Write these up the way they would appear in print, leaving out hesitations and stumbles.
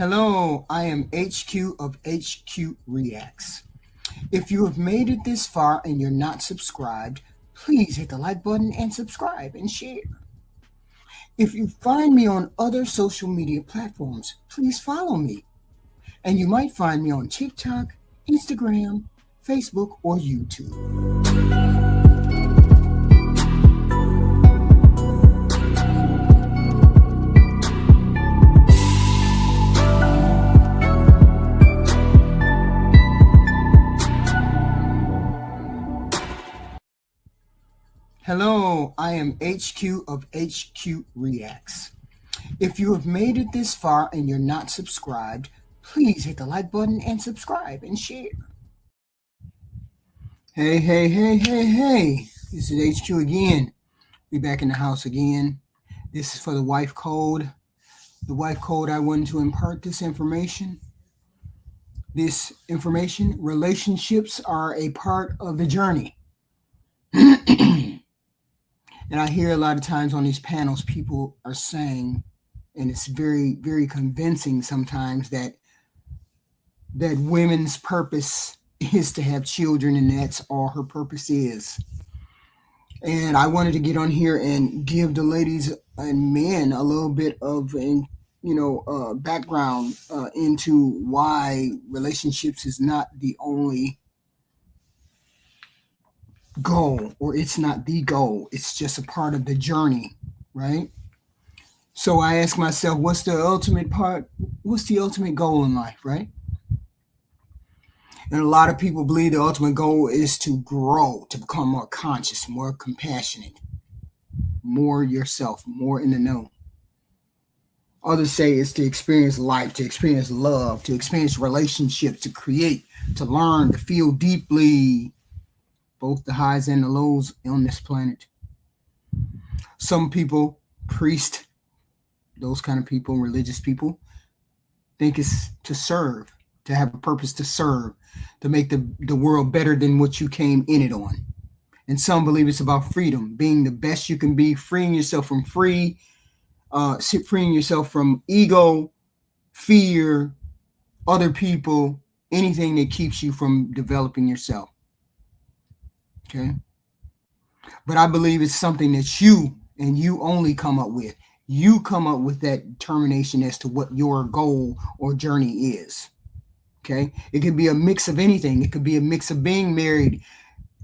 Hello, I am HQ of HQ Reacts. If you have made it this far and you're not subscribed, please hit the like button and subscribe and share. If you find me on other social media platforms, please follow me. And you might find me on TikTok, Instagram, Facebook, or YouTube. Hello, I am HQ of HQ Reacts. If you have made it this far and you're not subscribed, please hit the like button and subscribe and share. Hey. This is HQ again. We back in the house again. This is for the wife code. The wife code, I wanted to impart this information. Relationships are a part of the journey. And I hear a lot of times on these panels, people are saying, and it's very, very convincing sometimes, that women's purpose is to have children, and that's all her purpose is. And I wanted to get on here and give the ladies and men a little bit of background into why relationships is not the only goal, or it's not the goal. It's just a part of the journey, right? So I ask myself, what's the ultimate goal in life, right? And a lot of people believe the ultimate goal is to grow, to become more conscious, more compassionate, more yourself, more in the know. Others say it's to experience life, to experience love, to experience relationships, to create, to learn, to feel deeply, both the highs and the lows on this planet. Some people, priests, those kind of people, religious people, think it's to serve, to have a purpose to serve, to make the world better than what you came in it on. And some believe it's about freedom, being the best you can be, freeing yourself from freeing yourself from ego, fear, other people, anything that keeps you from developing yourself. Okay? But I believe it's something that you and you only come up with. You come up with that determination as to what your goal or journey is. Okay? It could be a mix of anything. It could be a mix of being married,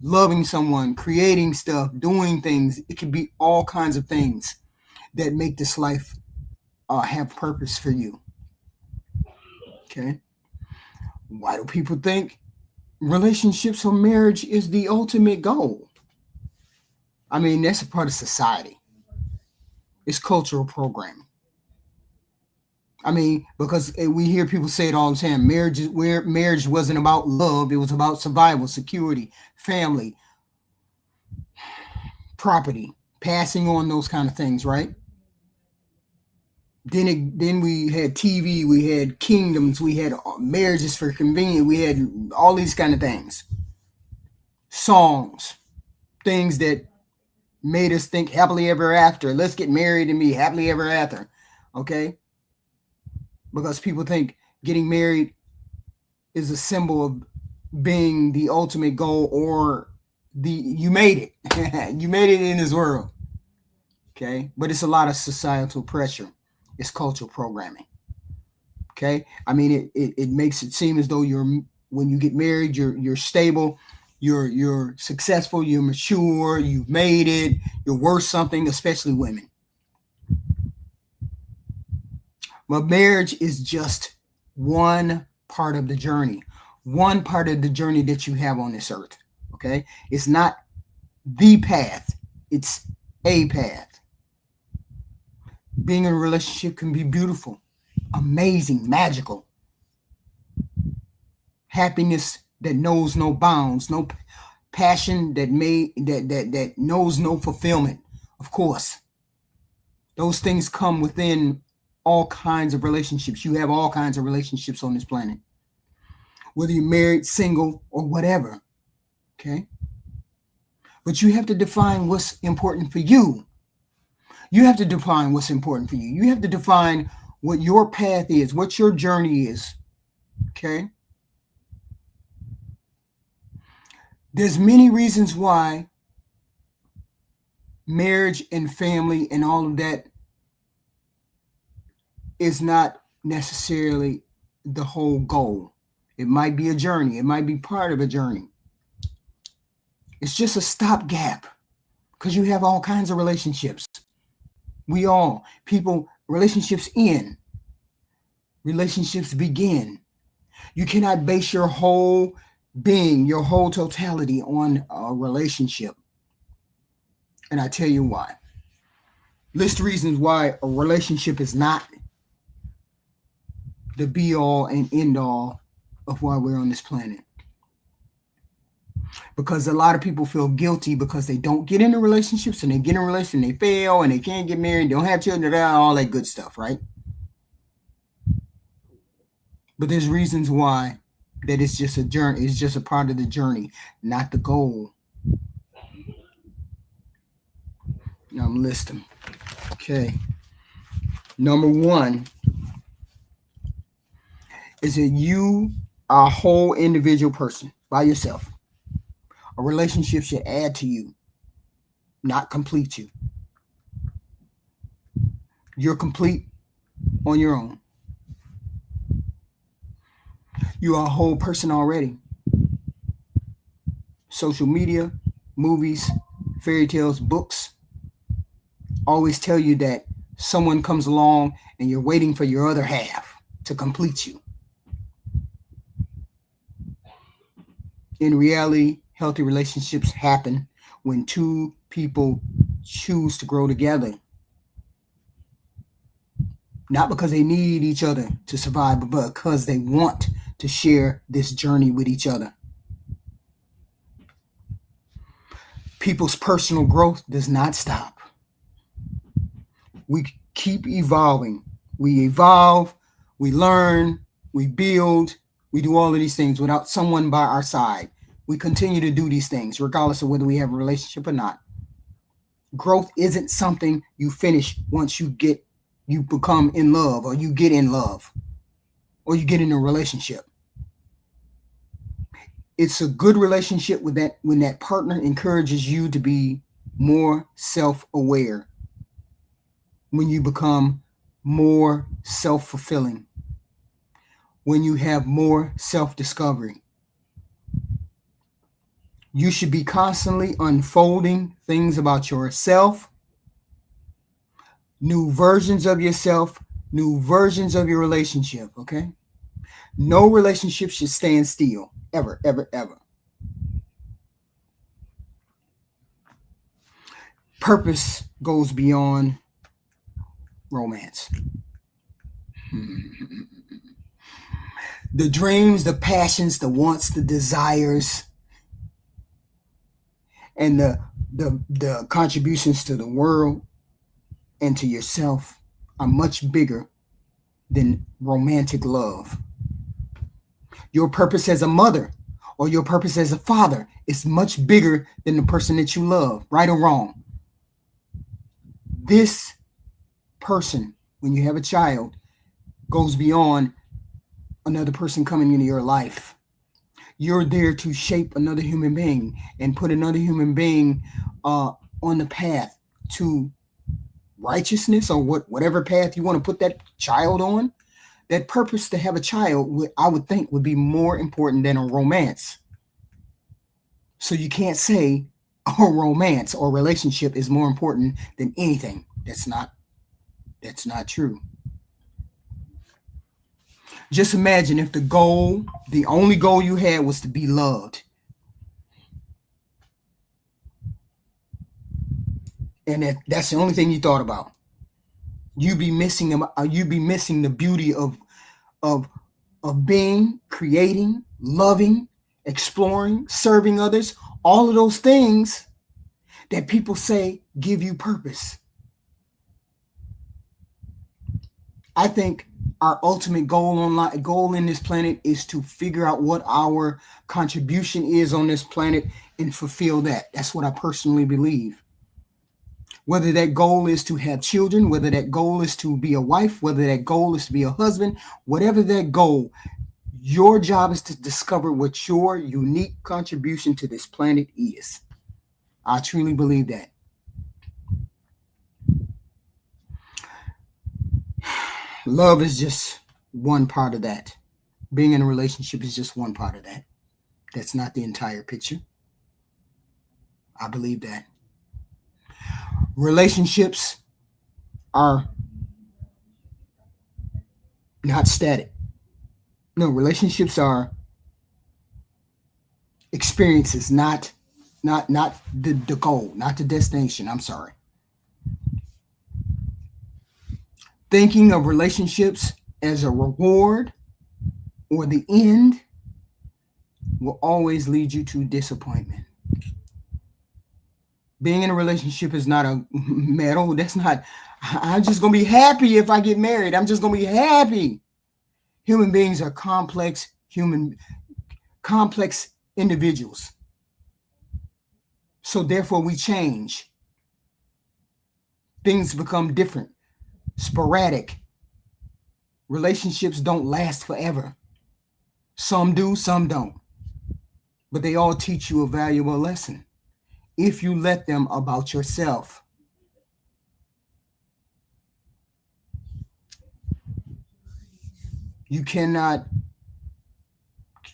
loving someone, creating stuff, doing things. It could be all kinds of things that make this life have purpose for you. Okay? Why do people think relationships or marriage is the ultimate goal? I mean, that's a part of society. It's cultural programming. I mean, because we hear people say it all the time. Marriage wasn't about love. It was about survival, security, family, property, passing on those kind of things, right? Then we had TV, we had kingdoms, we had marriages for convenience, we had all these kind of things. Songs, things that made us think happily ever after. Let's get married and be happily ever after. Okay? Because people think getting married is a symbol of being the ultimate goal, or you made it. You made it in this world. Okay? But it's a lot of societal pressure. It's cultural programming. Okay? I mean, it makes it seem as though when you get married, you're stable, you're successful, you're mature, you've made it, you're worth something, especially women. But marriage is just one part of the journey, one part of the journey that you have on this earth. Okay? It's not the path, it's a path. Being in a relationship can be beautiful, amazing, magical. Happiness that knows no bounds, no passion that knows no fulfillment. Of course, those things come within all kinds of relationships. You have all kinds of relationships on this planet, whether you're married, single, or whatever. Okay? But you have to define what's important for you. You have to define what's important for you. You have to define what your path is, what your journey is. Okay? There's many reasons why marriage and family and all of that is not necessarily the whole goal. It might be a journey. It might be part of a journey. It's just a stopgap because you have all kinds of relationships. Relationships end, relationships begin. You cannot base your whole being, your whole totality on a relationship. And I tell you why. List reasons why a relationship is not the be all and end all of why we're on this planet. Because a lot of people feel guilty because they don't get into relationships, and they get in a relationship and they fail and they can't get married, don't have children, all that good stuff, right? But there's reasons why that it's just a journey. It's just a part of the journey, not the goal. Now I'm listing. Okay. Number one is that you are a whole individual person by yourself. A relationship should add to you, not complete you. You're complete on your own. You are a whole person already. Social media, movies, fairy tales, books always tell you that someone comes along and you're waiting for your other half to complete you. In reality, healthy relationships happen when two people choose to grow together. Not because they need each other to survive, but because they want to share this journey with each other. People's personal growth does not stop. We keep evolving. We evolve, we learn, we build, we do all of these things without someone by our side. We continue to do these things regardless of whether we have a relationship or not. Growth isn't something you finish once you become in love, or you get in love, or you get in a relationship. It's a good relationship with that when that partner encourages you to be more self-aware, when you become more self-fulfilling, when you have more self-discovery. You should be constantly unfolding things about yourself, new versions of yourself, new versions of your relationship, okay? No relationship should stand still, ever, ever, ever. Purpose goes beyond romance. The dreams, the passions, the wants, the desires, and the contributions to the world and to yourself are much bigger than romantic love. Your purpose as a mother or your purpose as a father is much bigger than the person that you love, right or wrong. This person, when you have a child, goes beyond another person coming into your life. You're there to shape another human being and put another human being on the path to righteousness, or whatever path you want to put that child on. That purpose to have a child, I would think, would be more important than a romance. So you can't say a romance or relationship is more important than anything. That's not true. Just imagine if the only goal you had was to be loved. And that's the only thing you thought about. You'd be missing the beauty of being, creating, loving, exploring, serving others, all of those things that people say give you purpose. I think our ultimate goal in this planet is to figure out what our contribution is on this planet and fulfill that. That's what I personally believe. Whether that goal is to have children, whether that goal is to be a wife, whether that goal is to be a husband, whatever that goal, your job is to discover what your unique contribution to this planet is. I truly believe that. Love is just one part of that. Being in a relationship is just one part of that. That's not the entire picture. I believe that. Relationships are not static. No, relationships are experiences, not the goal, not the destination. I'm sorry. Thinking of relationships as a reward or the end will always lead you to disappointment. Being in a relationship is not a medal. That's not, I'm just going to be happy if I get married. I'm just going to be happy. Human beings are complex individuals. So therefore we change. Things become different, sporadic. Relationships don't last forever. Some do, some don't. But they all teach you a valuable lesson if you let them about yourself. You cannot,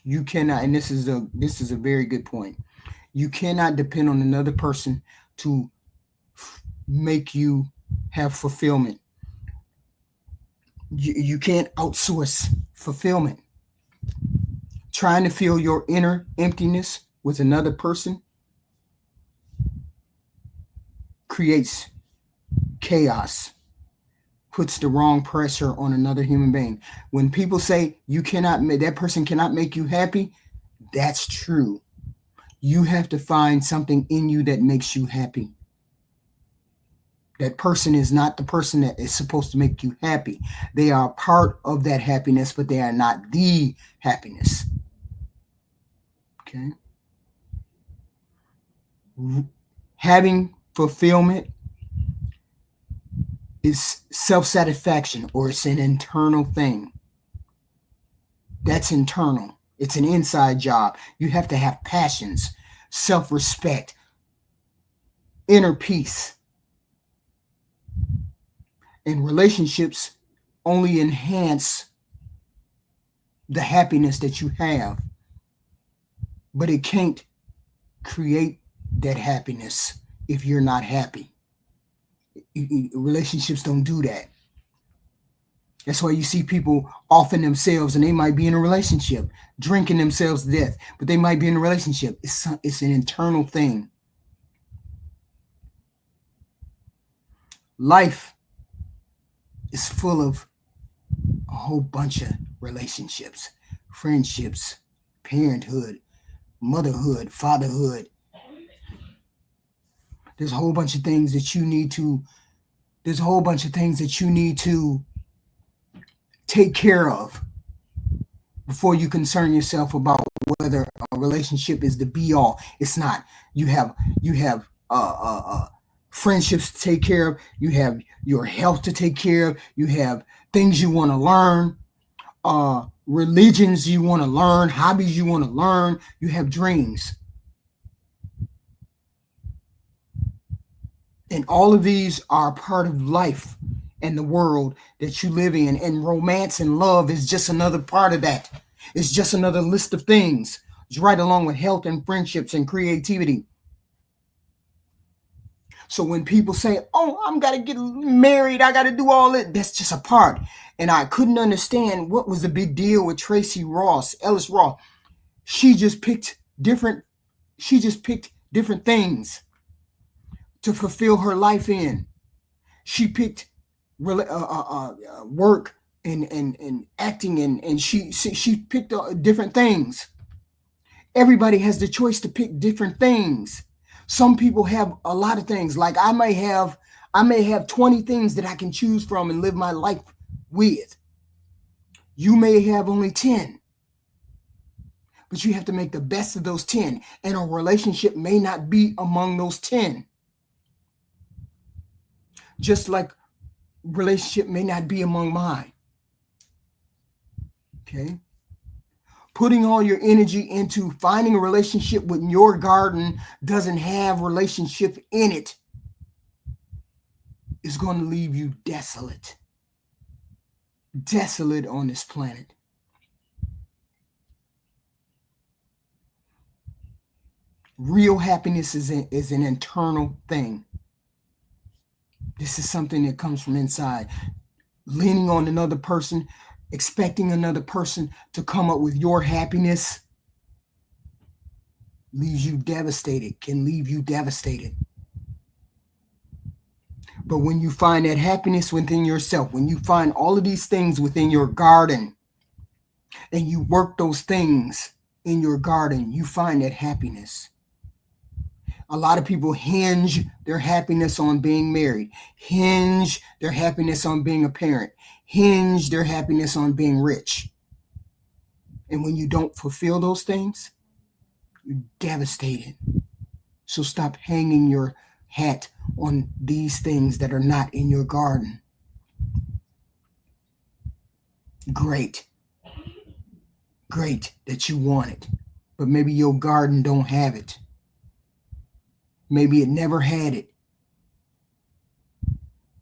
and this is a very good point. You cannot depend on another person to make you have fulfillment. You can't outsource fulfillment. Trying to fill your inner emptiness with another person creates chaos, puts the wrong pressure on another human being. When people say that person cannot make you happy, that's true. You have to find something in you that makes you happy. That person is not the person that is supposed to make you happy. They are part of that happiness, but they are not the happiness. Okay. Having fulfillment is self-satisfaction, or it's an internal thing. That's internal. It's an inside job. You have to have passions, self-respect, inner peace. And relationships only enhance the happiness that you have, but it can't create that happiness if you're not happy. Relationships don't do that. That's why you see people offing themselves, and they might be in a relationship, drinking themselves to death, but they might be in a relationship. It's an internal thing. Life is full of a whole bunch of relationships, friendships, parenthood, motherhood, fatherhood. There's a whole bunch of things that you need to take care of before you concern yourself about whether a relationship is the be all. It's not. You have friendships to take care of. You have your health to take care of. You have things you want to learn, religions you want to learn, hobbies you want to learn. You have dreams. And all of these are part of life and the world that you live in. And romance and love is just another part of that. It's just another list of things. It's right along with health and friendships and creativity. So when people say, oh, I'm got to get married, I got to do all that, that's just a part. And I couldn't understand what was the big deal with Ellis Ross. She just picked different things to fulfill her life in. She picked work and acting, and she picked different things. Everybody has the choice to pick different things. Some people have a lot of things. Like I may have 20 things that I can choose from and live my life with. You may have only 10. But you have to make the best of those 10. And a relationship may not be among those 10. just like relationship may not be among mine. Okay. Putting all your energy into finding a relationship when your garden doesn't have relationship in it is going to leave you desolate. Desolate on this planet. Real happiness is an internal thing. This is something that comes from inside. Leaning on another person, expecting another person to come up with your happiness leaves you devastated, can leave you devastated. But when you find that happiness within yourself, when you find all of these things within your garden, and you work those things in your garden, you find that happiness. A lot of people hinge their happiness on being married, hinge their happiness on being a parent, hinge their happiness on being rich. And when you don't fulfill those things, you're devastated. So stop hanging your hat on these things that are not in your garden. Great that you want it, but maybe your garden don't have it. Maybe it never had it.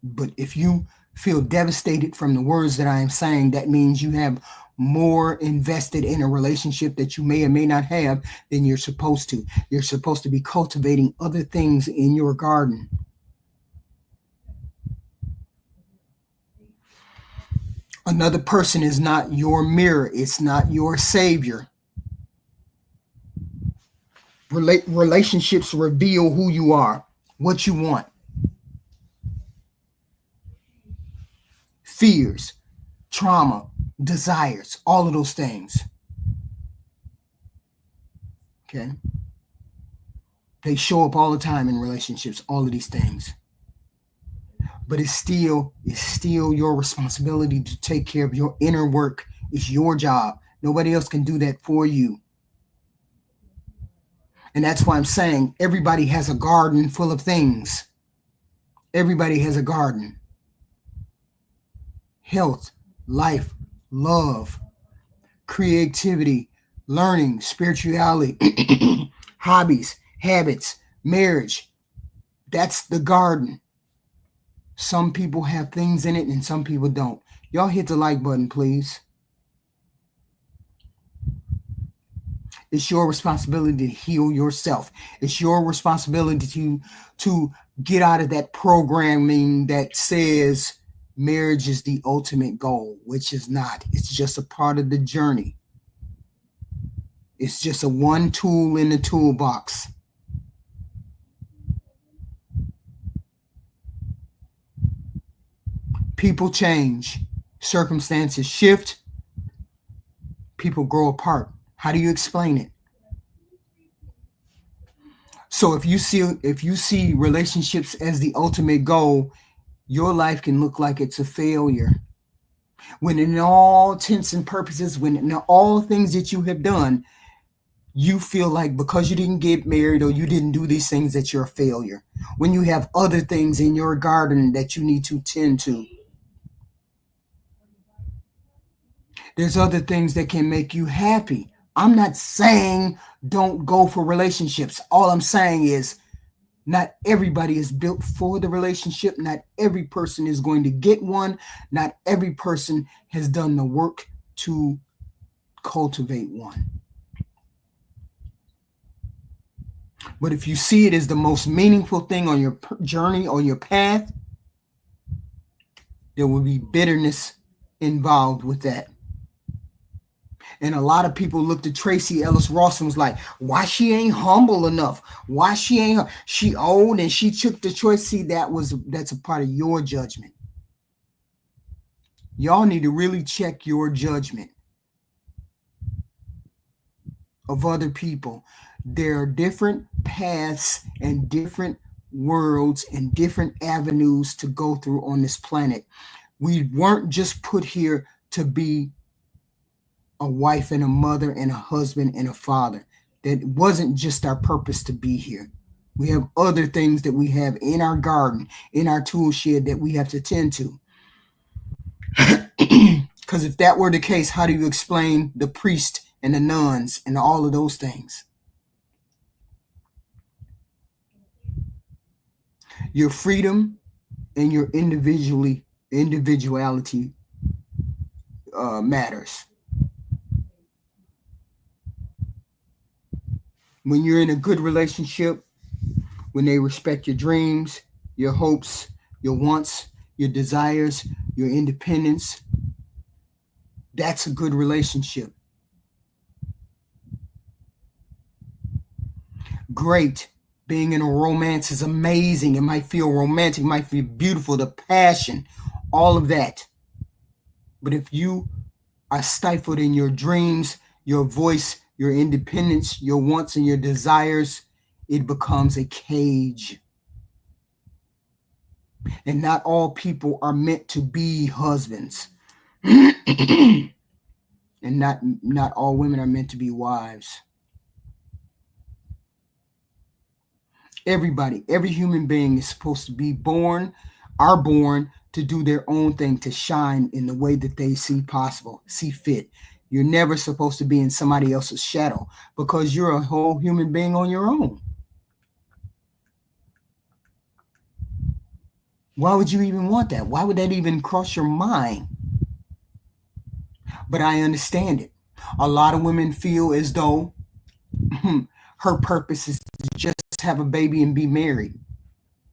But if you feel devastated from the words that I am saying, that means you have more invested in a relationship that you may or may not have than you're supposed to. You're supposed to be cultivating other things in your garden. Another person is not your mirror. It's not your savior. Relationships reveal who you are, what you want. Fears, trauma, desires, all of those things. Okay? They show up all the time in relationships, all of these things. But it's still your responsibility to take care of your inner work. It's your job. Nobody else can do that for you. And that's why I'm saying everybody has a garden full of things. Everybody has a garden. Health, life, love, creativity, learning, spirituality, hobbies, habits, marriage. That's the garden. Some people have things in it and some people don't. Y'all hit the like button, please. It's your responsibility to heal yourself. It's your responsibility to get out of that programming that says marriage is the ultimate goal, which is not. It's just a part of the journey. It's just a one tool in the toolbox. People change. Circumstances shift. People grow apart. How do you explain it? So if you see relationships as the ultimate goal, your life can look like it's a failure. When in all intents and purposes, when in all things that you have done, you feel like because you didn't get married or you didn't do these things that you're a failure. When you have other things in your garden that you need to tend to. There's other things that can make you happy. I'm not saying don't go for relationships. All I'm saying is not everybody is built for the relationship. Not every person is going to get one. Not every person has done the work to cultivate one. But if you see it as the most meaningful thing on your journey or your path, there will be bitterness involved with that. And a lot of people looked at Tracy Ellis Ross and was like, why she ain't humble enough? Why she owned and she took the choice? See, that's a part of your judgment. Y'all need to really check your judgment of other people. There are different paths and different worlds and different avenues to go through on this planet. We weren't just put here to be a wife and a mother and a husband and a father. That wasn't just our purpose to be here. We have other things that we have in our garden, in our tool shed that we have to tend to. Because if that were the case, how do you explain the priest and the nuns and all of those things? Your freedom and your individuality matters. When you're in a good relationship, when they respect your dreams, your hopes, your wants, your desires, your independence, that's a good relationship. Great. Being in a romance is amazing. It might feel romantic, it might feel beautiful, the passion, all of that. But if you are stifled in your dreams, your voice, your independence, your wants and your desires, it becomes a cage. And not all people are meant to be husbands. And not all women are meant to be wives. Everybody, every human being is supposed to be born to do their own thing, to shine in the way that they see possible, see fit. You're never supposed to be in somebody else's shadow because you're a whole human being on your own. Why would you even want that? Why would that even cross your mind? But I understand it. A lot of women feel as though her purpose is to just have a baby and be married,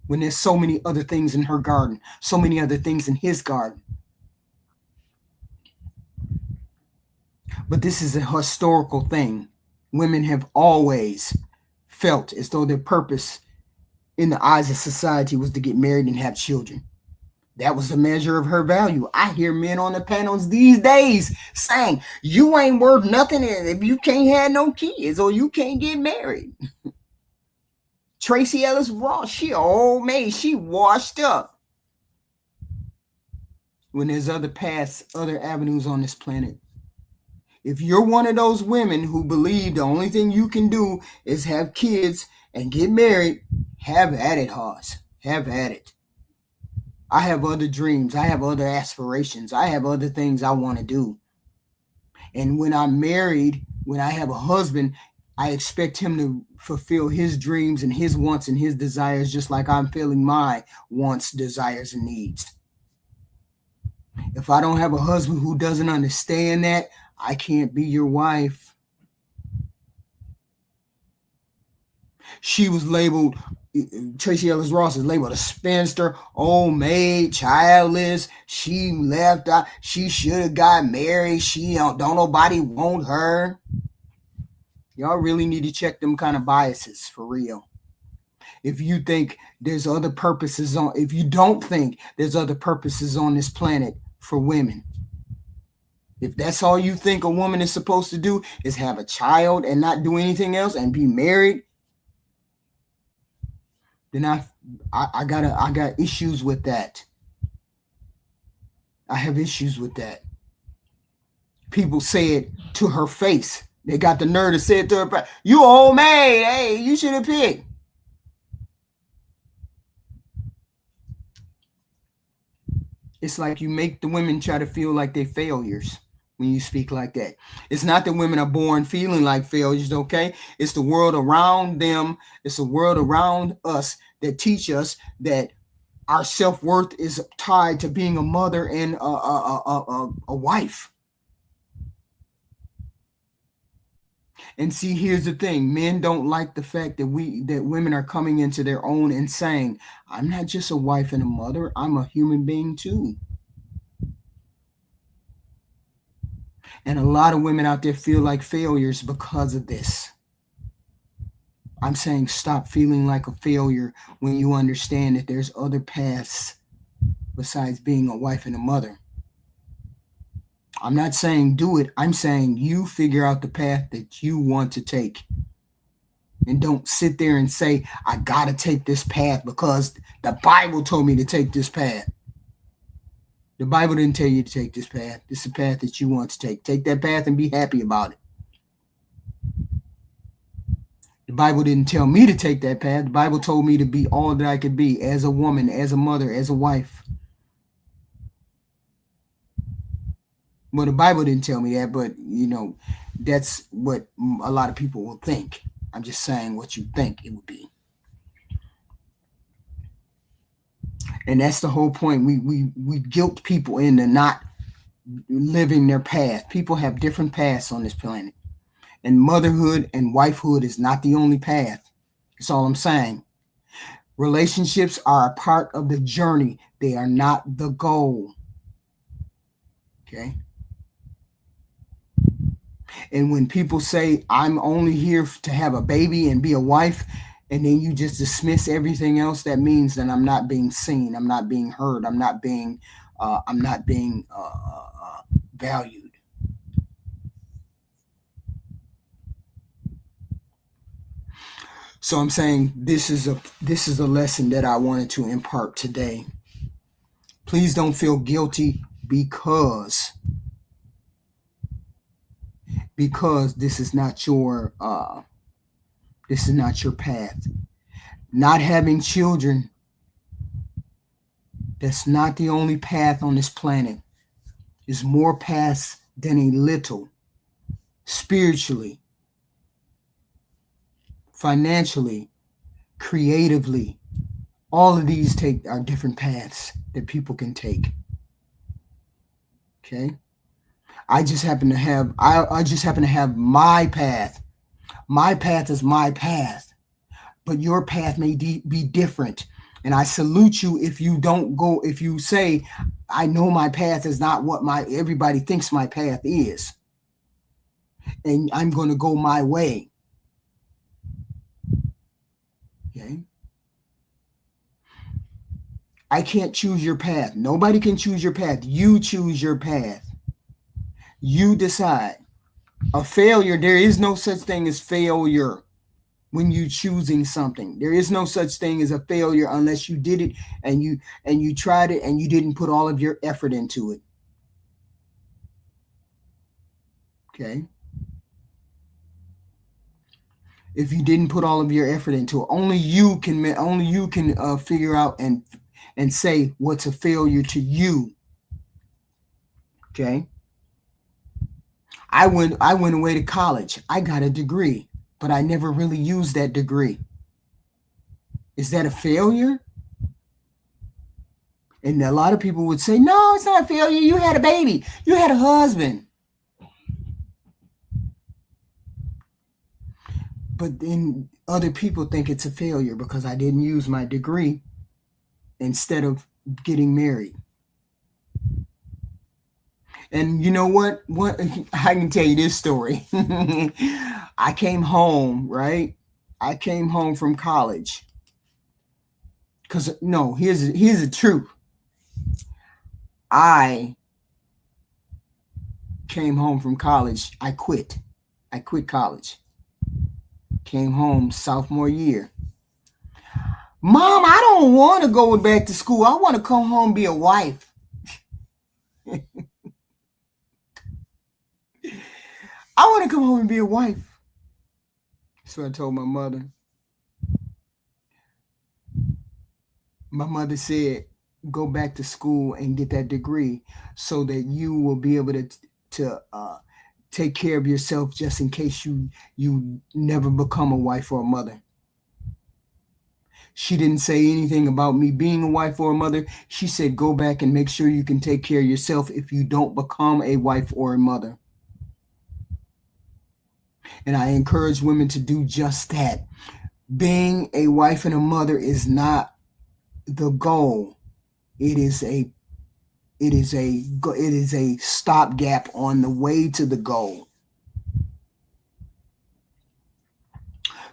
when there's so many other things in her garden, so many other things in his garden. But this is a historical thing. Women have always felt as though their purpose in the eyes of society was to get married and have children. That was the measure of her value. I hear men on the panels these days saying, you ain't worth nothing if you can't have no kids or you can't get married. Tracee Ellis Ross, she old maid, she washed up. When there's other paths, other avenues on this planet. If you're one of those women who believe the only thing you can do is have kids and get married, have at it, Hoss. Have at it. I have other dreams. I have other aspirations. I have other things I want to do. And when I'm married, when I have a husband, I expect him to fulfill his dreams and his wants and his desires, just like I'm filling my wants, desires, and needs. If I don't have a husband who doesn't understand that, I can't be your wife. She was labeled, Tracee Ellis Ross is labeled a spinster, old maid, childless. She left out. She should have got married. She don't nobody want her. Y'all really need to check them kind of biases for real. If you think there's other purposes if you don't think there's other purposes on this planet for women, if that's all you think a woman is supposed to do is have a child and not do anything else and be married, then I got issues with that. I have issues with that. People say it to her face. They got the nerve to say it to her. You old maid, hey, you should have picked. It's like you make the women try to feel like they're failures when you speak like that. It's not that women are born feeling like failures, okay? It's the world around them. It's the world around us that teach us that our self-worth is tied to being a mother and a wife. And see, here's the thing. Men don't like the fact that women are coming into their own and saying, I'm not just a wife and a mother, I'm a human being too. And a lot of women out there feel like failures because of this. I'm saying stop feeling like a failure when you understand that there's other paths besides being a wife and a mother. I'm not saying do it. I'm saying you figure out the path that you want to take. And don't sit there and say, I got to take this path because the Bible told me to take this path. The Bible didn't tell you to take this path. This is the path that you want to take. Take that path and be happy about it. The Bible didn't tell me to take that path. The Bible told me to be all that I could be as a woman, as a mother, as a wife. Well, the Bible didn't tell me that, but that's what a lot of people will think. I'm just saying what you think it would be. And that's the whole point. We guilt people into not living their path. People have different paths on this planet. And motherhood and wifehood is not the only path. That's all I'm saying. Relationships are a part of the journey. They are not the goal. Okay? And when people say, I'm only here to have a baby and be a wife, and then you just dismiss everything else, that means that I'm not being seen. I'm not being heard. I'm not being valued. So I'm saying this is a lesson that I wanted to impart today. Please don't feel guilty because this is not your path. Not having children, that's not the only path on this planet. There's more paths than a little. Spiritually, financially, creatively, all of these are different paths that people can take. Okay? I just happen to have my path. My path is my path, but your path may be different. And I salute you if you say, I know my path is not what everybody thinks my path is. And I'm going to go my way. Okay? I can't choose your path. Nobody can choose your path. You choose your path. You decide. A failure, there is no such thing as failure when you choosing something. There is no such thing as a failure unless you did it and you tried it and you didn't put all of your effort into it. Okay? If you didn't put all of your effort into it, only you can figure out and say what's a failure to you. Okay? I went away to college. I got a degree, but I never really used that degree. Is that a failure? And a lot of people would say, no, it's not a failure. You had a baby. You had a husband. But then other people think it's a failure because I didn't use my degree instead of getting married. And you know what? I can tell you this story. I came home, right? I came home from college. Here's the truth. I came home from college. I quit college. Came home sophomore year. Mom, I don't want to go back to school. I want to come home and be a wife. I want to come home and be a wife. So I told my mother. My mother said, go back to school and get that degree so that you will be able to take care of yourself just in case you never become a wife or a mother. She didn't say anything about me being a wife or a mother. She said, go back and make sure you can take care of yourself if you don't become a wife or a mother. And I encourage women to do just that. Being a wife and a mother is not the goal. It is a stopgap on the way to the goal.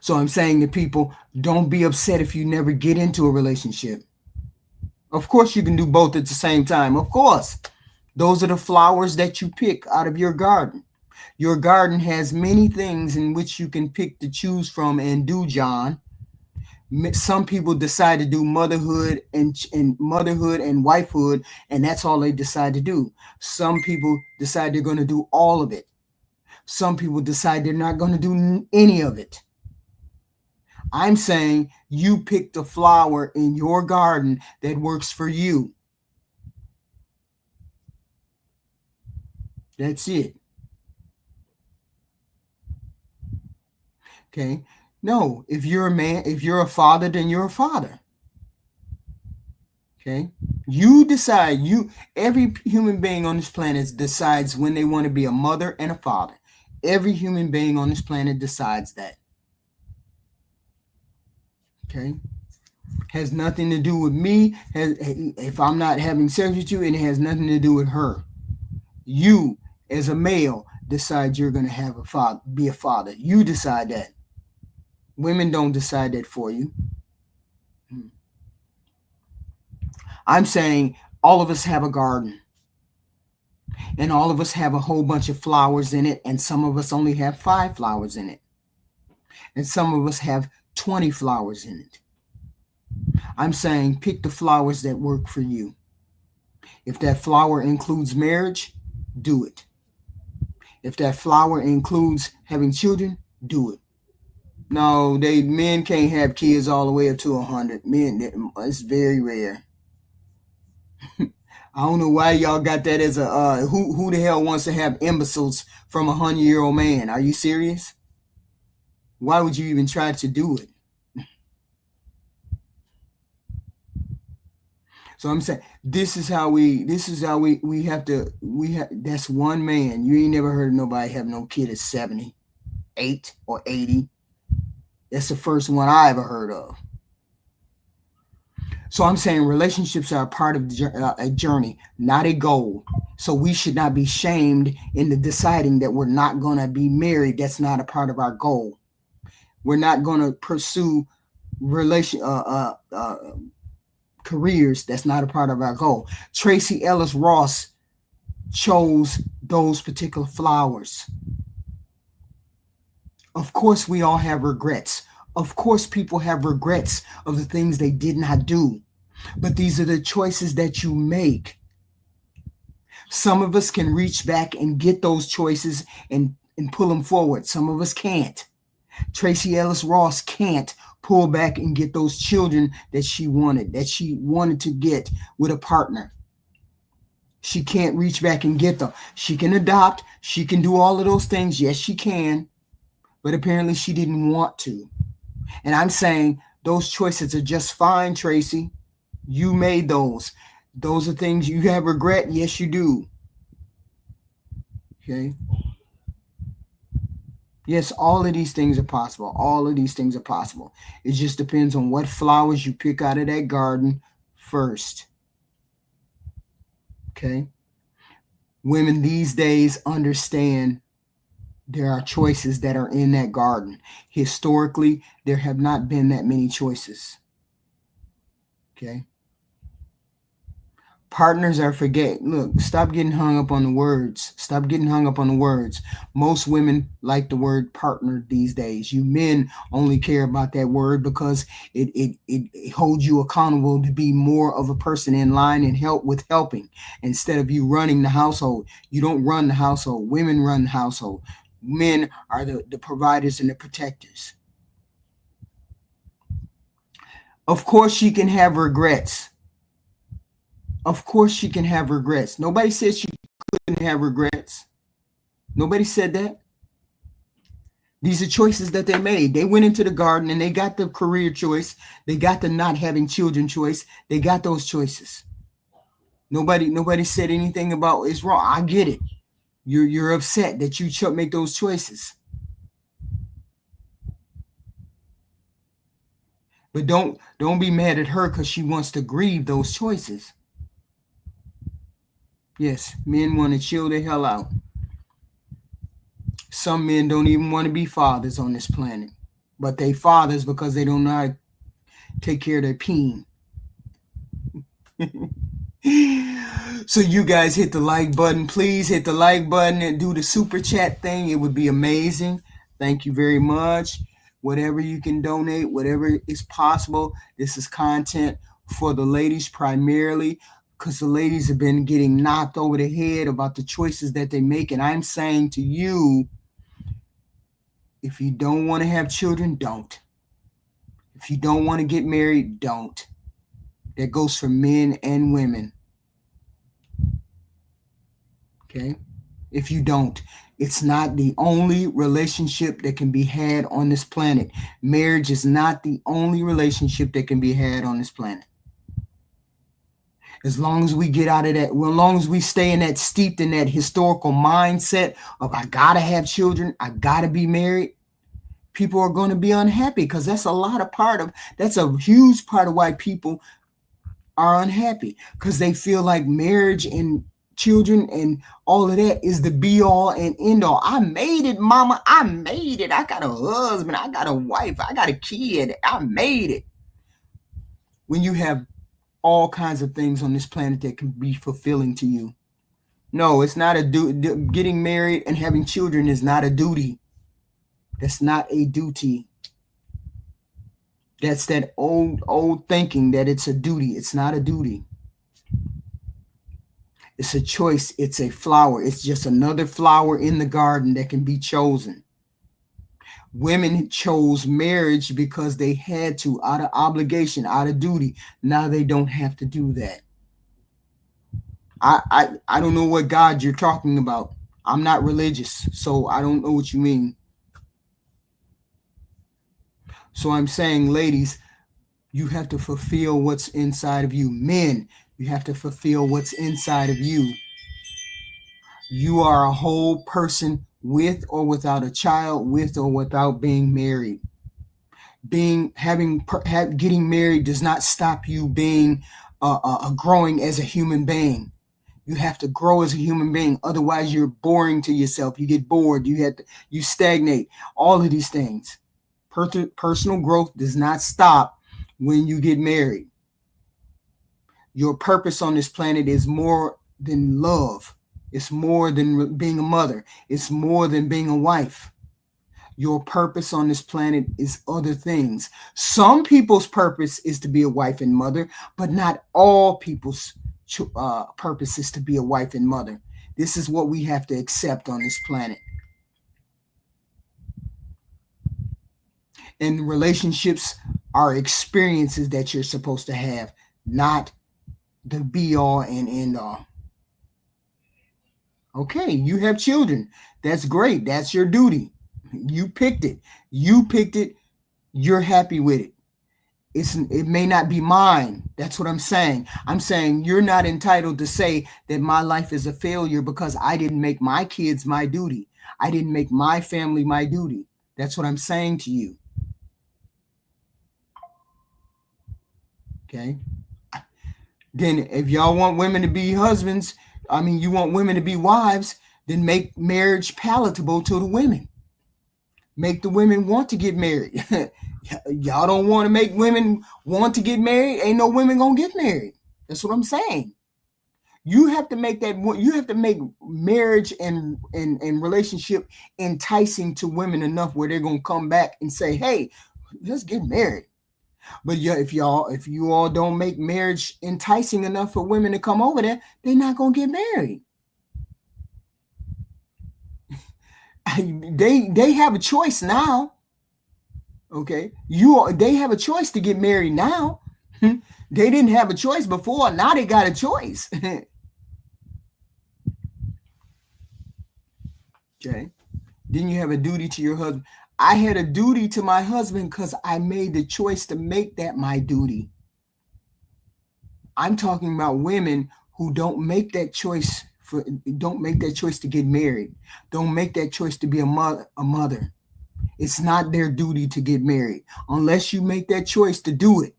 So I'm saying to people, don't be upset if you never get into a relationship. Of course, you can do both at the same time. Of course, those are the flowers that you pick out of your garden. Your garden has many things in which you can pick to choose from and do, John. Some people decide to do motherhood and wifehood, and that's all they decide to do. Some people decide they're going to do all of it. Some people decide they're not going to do any of it. I'm saying you pick the flower in your garden that works for you. That's it. Okay. No, if you're a man, if you're a father, then you're a father. Okay. You decide, every human being on this planet decides when they want to be a mother and a father. Every human being on this planet decides that. Okay. Has nothing to do with me. If I'm not having sex with you, it has nothing to do with her. You, as a male, decide you're going to have a father, be a father. You decide that. Women don't decide that for you. I'm saying all of us have a garden, and all of us have a whole bunch of flowers in it, and some of us only have 5 flowers in it, and some of us have 20 flowers in it. I'm saying pick the flowers that work for you. If that flower includes marriage, do it. If that flower includes having children, do it. No, men can't have kids all the way up to 100. Men, it's very rare. I don't know why y'all got that as a who the hell wants to have imbeciles from 100-year-old man? Are you serious? Why would you even try to do it? So I'm saying this is how we have to that's one man. You ain't never heard of nobody have no kid at 78 or 80. That's the first one I ever heard of. So I'm saying relationships are a part of a journey, not a goal. So we should not be shamed into deciding that we're not going to be married. That's not a part of our goal. We're not going to pursue careers. That's not a part of our goal. Tracee Ellis Ross chose those particular flowers. Of course, we all have regrets. Of course, people have regrets of the things they did not do. But these are the choices that you make. Some of us can reach back and get those choices and pull them forward. Some of us can't. Tracee Ellis Ross can't pull back and get those children that she wanted to get with a partner. She can't reach back and get them. She can adopt. She can do all of those things. Yes, she can. But apparently she didn't want to. And I'm saying those choices are just fine, Tracee. You made those. Those are things you have regret. Yes, you do. Okay. Yes, all of these things are possible. All of these things are possible. It just depends on what flowers you pick out of that garden first. Okay. Women these days understand there are choices that are in that garden. Historically, there have not been that many choices. Okay. Partners are look, stop getting hung up on the words. Stop getting hung up on the words. Most women like the word partner these days. You men only care about that word because it holds you accountable to be more of a person in line and help with helping instead of you running the household. You don't run the household. Women run the household. Men are the providers and the protectors. Of course, she can have regrets. Of course she can have regrets. Nobody said she couldn't have regrets. Nobody said that. These are choices that they made. They went into the garden and they got the career choice. They got the not having children choice. They got those choices. Nobody said anything about it's wrong. I get it. You're upset that you make those choices. But don't be mad at her because she wants to grieve those choices. Yes, men want to chill the hell out. Some men don't even want to be fathers on this planet. But they fathers because they don't know how to take care of their peen. So you guys hit the like button. Please hit the like button and do the super chat thing. It would be amazing. Thank you very much. Whatever you can donate, whatever is possible. This is content for the ladies primarily, because the ladies have been getting knocked over the head about the choices that they make. And I'm saying to you, if you don't want to have children, don't. If you don't want to get married, don't. That goes for men and women. Okay? If you don't, it's not the only relationship that can be had on this planet. Marriage is not the only relationship that can be had on this planet. As long as we get out of that, as long as we stay in that, steeped in that historical mindset of I gotta have children, I gotta be married, people are going to be unhappy, because that's a huge part of why people are unhappy, because they feel like marriage and children and all of that is the be all and end all. I made it, mama. I made it. I got a husband. I got a wife. I got a kid. I made it. When you have all kinds of things on this planet that can be fulfilling to you. No, it's not a getting married and having children is not a duty. That's not a duty. That's that old thinking that it's a duty. It's not a duty. It's a choice. It's a flower. It's just another flower in the garden that can be chosen. Women chose marriage because they had to, out of obligation, out of duty. Now they don't have to do that. I don't know what God you're talking about. I'm not religious, so I don't know what you mean. So I'm saying, ladies, you have to fulfill what's inside of you. Men, you have to fulfill what's inside of you. You are a whole person with or without a child, with or without being married. Getting married does not stop you being growing as a human being. You have to grow as a human being. Otherwise, you're boring to yourself. You get bored. You stagnate. All of these things. Personal growth does not stop when you get married. Your purpose on this planet is more than love. It's more than being a mother. It's more than being a wife. Your purpose on this planet is other things. Some people's purpose is to be a wife and mother, but not all people's purpose is to be a wife and mother. This is what we have to accept on this planet. And relationships are experiences that you're supposed to have, not the be all and end all. Okay, you have children. That's great. That's your duty. You picked it. You're happy with it. It may not be mine. That's what I'm saying. I'm saying you're not entitled to say that my life is a failure because I didn't make my kids my duty. I didn't make my family my duty. That's what I'm saying to you. Okay. Then if y'all want women to be husbands, you want women to be wives, then make marriage palatable to the women. Make the women want to get married. Y'all don't want to make women want to get married. Ain't no women gonna get married. That's what I'm saying. You have to make marriage and relationship enticing to women enough where they're gonna come back and say, hey, let's get married. But yeah, if you all don't make marriage enticing enough for women to come over there, they're not gonna get married. They have a choice now. Okay, they have a choice to get married now. They didn't have a choice before. Now they got a choice. Okay. Then you have a duty to your husband. I had a duty to my husband because I made the choice to make that my duty. I'm talking about women who don't make that choice to get married. Don't make that choice to be a mother. It's not their duty to get married unless you make that choice to do it.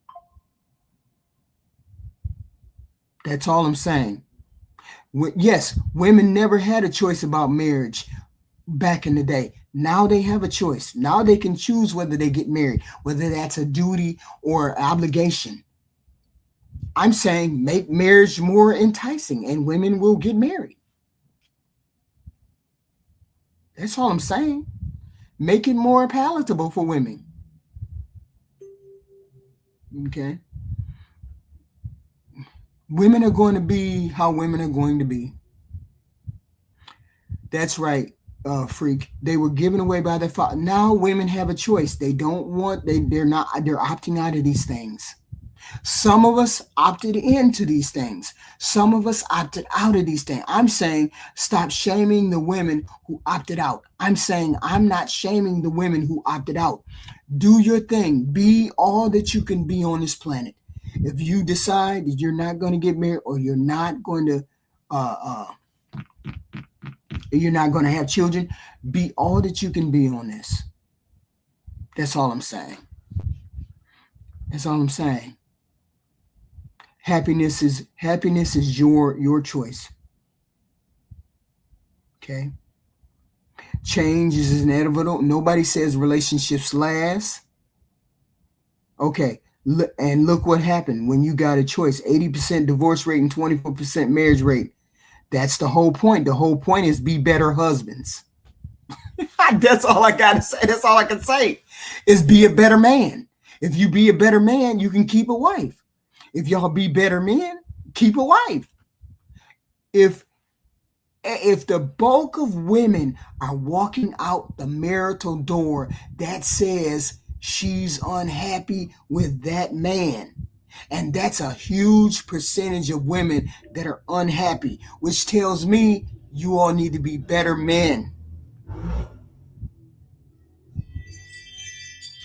That's all I'm saying. Yes, women never had a choice about marriage back in the day. Now they have a choice. Now they can choose whether they get married, whether that's a duty or obligation. I'm saying make marriage more enticing and women will get married. That's all I'm saying. Make it more palatable for women. Okay. Women are going to be how women are going to be. That's right. Freak. They were given away by their father. Now women have a choice. They're opting out of these things. Some of us opted into these things. Some of us opted out of these things. I'm saying stop shaming the women who opted out. I'm saying I'm not shaming the women who opted out. Do your thing. Be all that you can be on this planet. If you decide that you're not going to get married or you're not going to have children, be all that you can be on this. That's all I'm saying. That's all I'm saying. Happiness is your choice. Okay. Change is inevitable. Nobody says relationships last. Okay. And look what happened when you got a choice. 80% divorce rate and 24% marriage rate. That's the whole point. The whole point is be better husbands. That's all I got to say. That's all I can say is be a better man. If you be a better man, you can keep a wife. If y'all be better men, keep a wife. If the bulk of women are walking out the marital door that says she's unhappy with that man, and that's a huge percentage of women that are unhappy, which tells me you all need to be better men.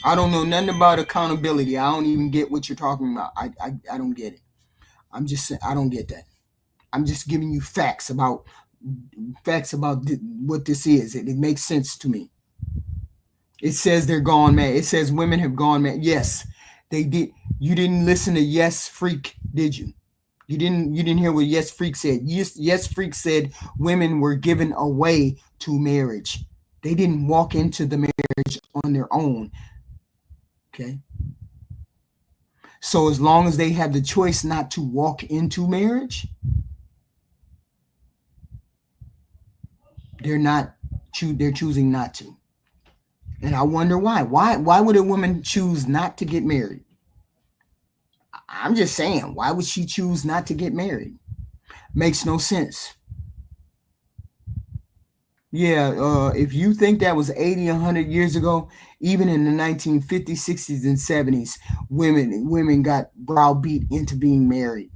I don't know nothing about accountability. I don't even get what you're talking about. I don't get it. I'm just saying I don't get that. I'm just giving you facts about what this is. It makes sense to me. It says they're gone mad. It says women have gone mad. Yes, they did. You didn't listen to Yes Freak, did you? You didn't hear what Yes Freak said. Yes Freak said women were given away to marriage. They didn't walk into the marriage on their own. Okay. So as long as they have the choice not to walk into marriage, they're choosing not to. And I wonder why. Why would a woman choose not to get married? I'm just saying, why would she choose not to get married? Makes no sense. Yeah, if you think that was 80, 100 years ago, even in the 1950s, 60s, and 70s, women got browbeat into being married.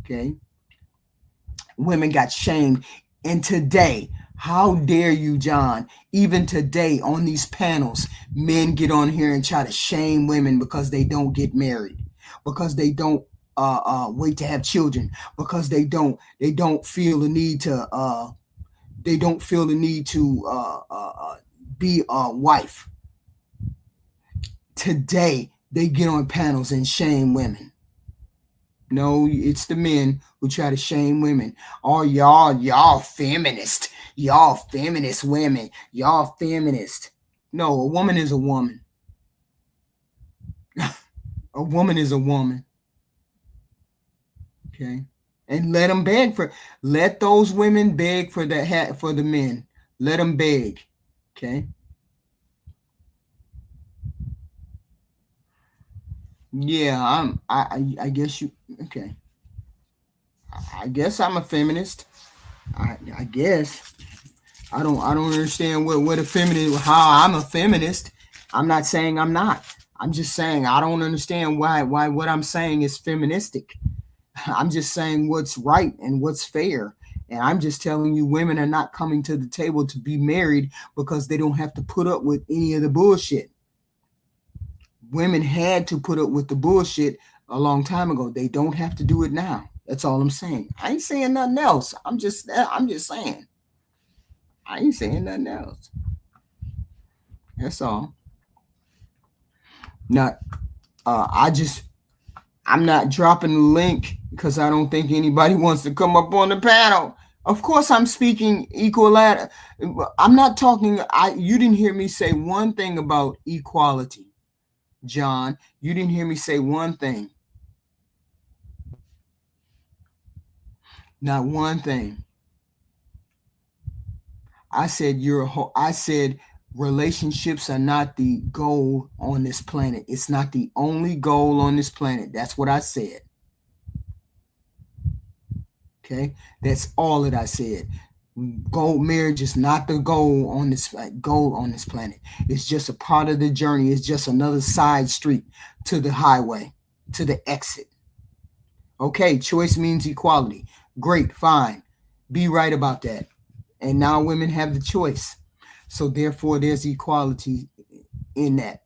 Okay? Women got shamed. And today, how dare you, John? Even today on these panels, men get on here and try to shame women because they don't get married, because they don't wait to have children, because they don't feel the need to be a wife. Today, they get on panels and shame women. No, it's the men who try to shame women. Oh, y'all feminist. Y'all feminist women. Y'all feminist. No, a woman is a woman. A woman is a woman. Okay. And let those women beg for the men. Let them beg. Okay. Yeah, I guess you okay. I guess I'm a feminist. I guess. I don't understand what a feminist how I'm a feminist. I'm not saying I'm not. I'm just saying I don't understand why what I'm saying is feministic. I'm just saying what's right and what's fair. And I'm just telling you women are not coming to the table to be married because they don't have to put up with any of the bullshit. Women had to put up with the bullshit a long time ago. They don't have to do it now. That's all I'm saying. I ain't saying nothing else. I'm just saying. I ain't saying nothing else. That's all. Not I'm not dropping the link because I don't think anybody wants to come up on the panel. Of course, I'm speaking equal. I'm not talking. You didn't hear me say one thing about equality, John. You didn't hear me say one thing. Not one thing. I said relationships are not the goal on this planet. It's not the only goal on this planet. That's what I said. Okay, that's all that I said. Marriage is not the goal on this planet. It's just a part of the journey. It's just another side street to the highway, to the exit. Okay, choice means equality. Great, fine. Be right about that. And now women have the choice. So therefore there's equality in that.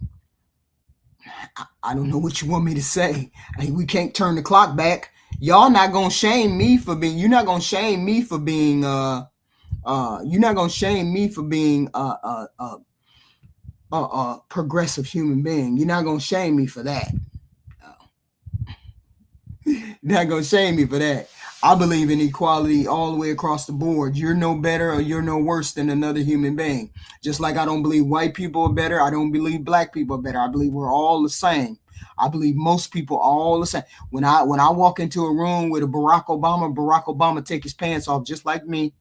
I don't know what you want me to say. We can't turn the clock back. Y'all not gonna shame me for being. You're not gonna shame me for being. You're not gonna shame me for being a progressive human being. You're not gonna shame me for that. You're not gonna shame me for that. I believe in equality all the way across the board. You're no better or you're no worse than another human being. Just like I don't believe white people are better, I don't believe black people are better. I believe we're all the same. I believe most people are all the same. When I walk into a room with a Barack Obama take his pants off just like me.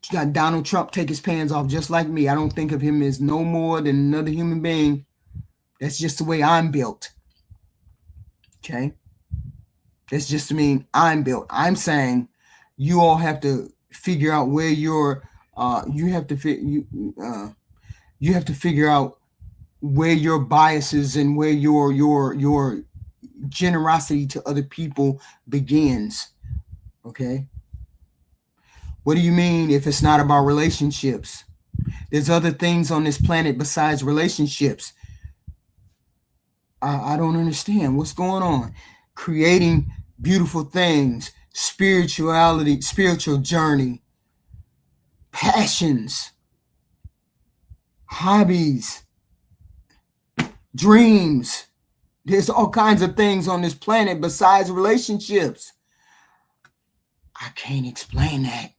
You got Donald Trump take his pants off just like me. I don't think of him as no more than another human being. That's just the way I'm built. Okay? That's just I'm built. I'm saying you all have to figure out where you have to figure out where your biases and where your generosity to other people begins. Okay? What do you mean if it's not about relationships? There's other things on this planet besides relationships. I don't understand what's going on. Creating beautiful things, spirituality, spiritual journey, passions, hobbies, dreams. There's all kinds of things on this planet besides relationships. I can't explain that.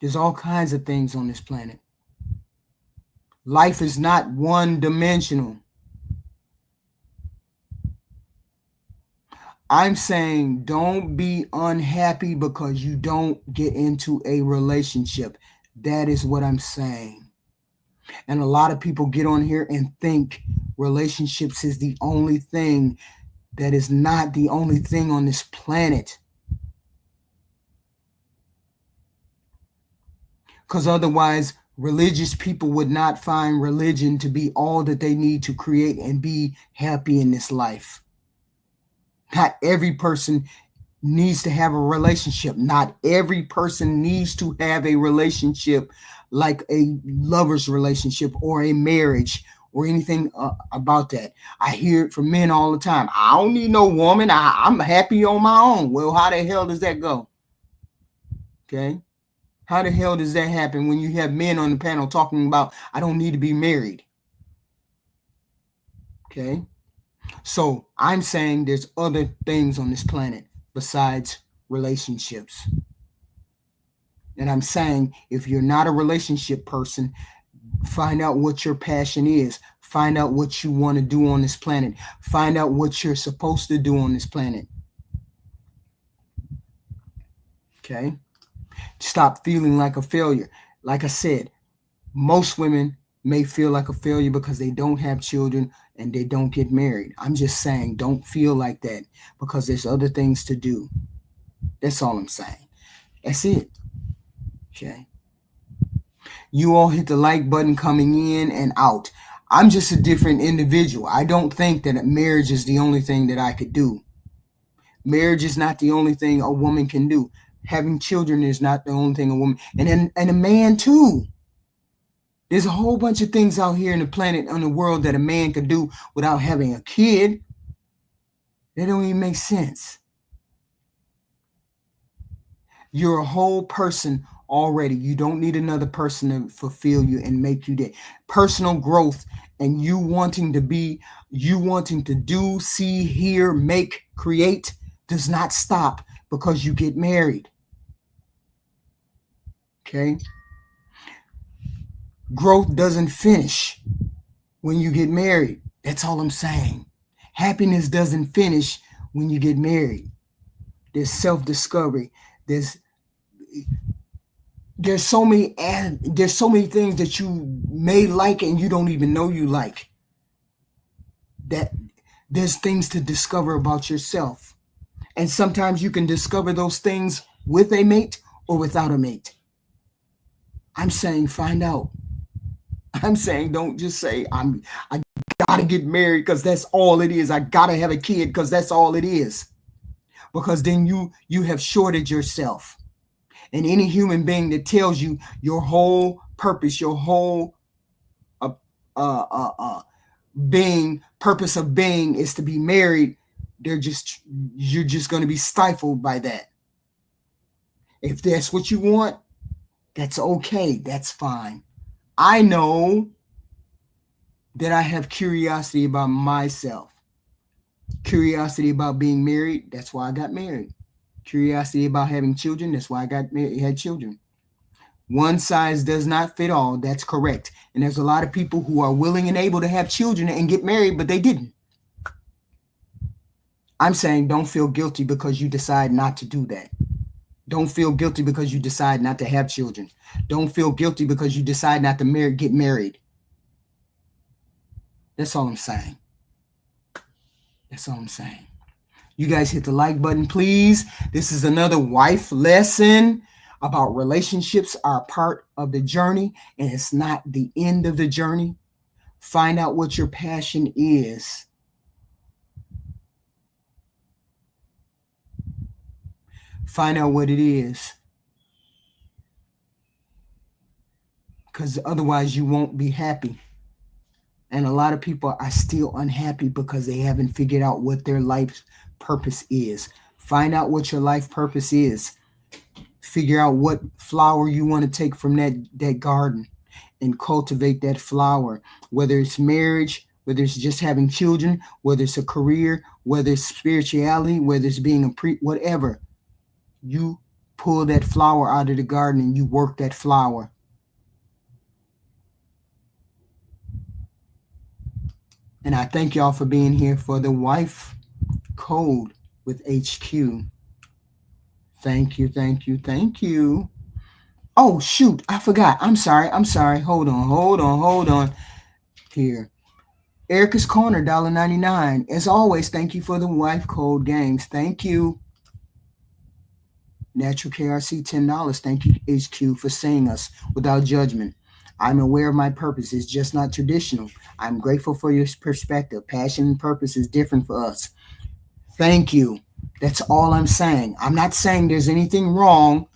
There's all kinds of things on this planet. Life is not one-dimensional. I'm saying don't be unhappy because you don't get into a relationship. That is what I'm saying. And a lot of people get on here and think relationships is the only thing. That is not the only thing on this planet. Because otherwise, religious people would not find religion to be all that they need to create and be happy in this life. Not every person needs to have a relationship. Not every person needs to have a relationship like a lover's relationship or a marriage or anything about that. I hear it from men all the time. I don't need no woman. I'm happy on my own. Well, how the hell does that go? Okay. How the hell does that happen when you have men on the panel talking about, I don't need to be married? Okay. So I'm saying there's other things on this planet besides relationships. And I'm saying if you're not a relationship person, find out what your passion is. Find out what you want to do on this planet. Find out what you're supposed to do on this planet. Okay? Stop feeling like a failure. Like I said, most women may feel like a failure because they don't have children and they don't get married. I'm just saying, don't feel like that because there's other things to do. That's all I'm saying. That's it. Okay. You all hit the like button coming in and out. I'm just a different individual. I don't think that marriage is the only thing that I could do. Marriage is not the only thing a woman can do. Having children is not the only thing a woman, and a man too. There's a whole bunch of things out here in the planet, on the world, that a man could do without having a kid. They don't even make sense. You're a whole person already. You don't need another person to fulfill you and make you that. Personal growth and you wanting to do, see, hear, make, create does not stop because you get married. Okay? Growth doesn't finish when you get married. That's all I'm saying. Happiness doesn't finish when you get married. There's self-discovery. There's so many things that you may like and you don't even know you like. That there's things to discover about yourself. And sometimes you can discover those things with a mate or without a mate. I'm saying find out. I'm saying don't just say I gotta get married because that's all it is. I gotta have a kid because that's all it is. Because then you have shorted yourself. And any human being that tells you your whole purpose, your whole purpose of being is to be married, you're just going to be stifled by that. If that's what you want, that's okay. That's fine. I know that I have curiosity about myself. Curiosity about being married. That's why I got married. Curiosity about having children. That's why I got married, had children. One size does not fit all. That's correct. And there's a lot of people who are willing and able to have children and get married, but they didn't. I'm saying don't feel guilty because you decide not to do that. Don't feel guilty because you decide not to have children. Don't feel guilty because you decide not to get married. That's all I'm saying. That's all I'm saying. You guys hit the like button, please. This is another wife lesson about relationships are part of the journey, and it's not the end of the journey. Find out what your passion is. Find out what it is. Because otherwise you won't be happy. And a lot of people are still unhappy because they haven't figured out what their life purpose is. Find out what your life purpose is. Figure out what flower you want to take from that garden and cultivate that flower, whether it's marriage, whether it's just having children, whether it's a career, whether it's spirituality, whether it's being a whatever. You pull that flower out of the garden and you work that flower. And I thank y'all for being here for the Wife Code with HQ. Thank you, thank you, thank you. Oh, shoot, I forgot. I'm sorry. Hold on. Here. Erica's Corner, $1.99. As always, thank you for the Wife Code games. Thank you. Natural KRC, $10. Thank you, HQ, for seeing us without judgment. I'm aware of my purpose. It's just not traditional. I'm grateful for your perspective. Passion and purpose is different for us. Thank you. That's all I'm saying. I'm not saying there's anything wrong.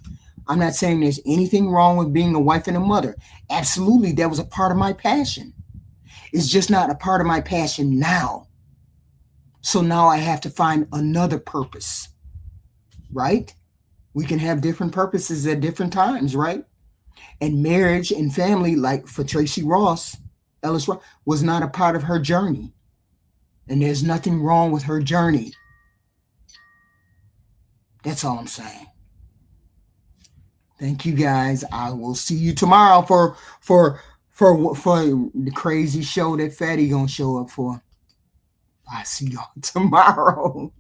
I'm not saying there's anything wrong with being a wife and a mother. Absolutely, that was a part of my passion. It's just not a part of my passion now. So now I have to find another purpose, right? We can have different purposes at different times, right? And marriage and family, like for Tracy Ellis Ross, was not a part of her journey. And there's nothing wrong with her journey. That's all I'm saying. Thank you guys. I will see you tomorrow for the crazy show that Fatty gonna show up for. I see y'all tomorrow.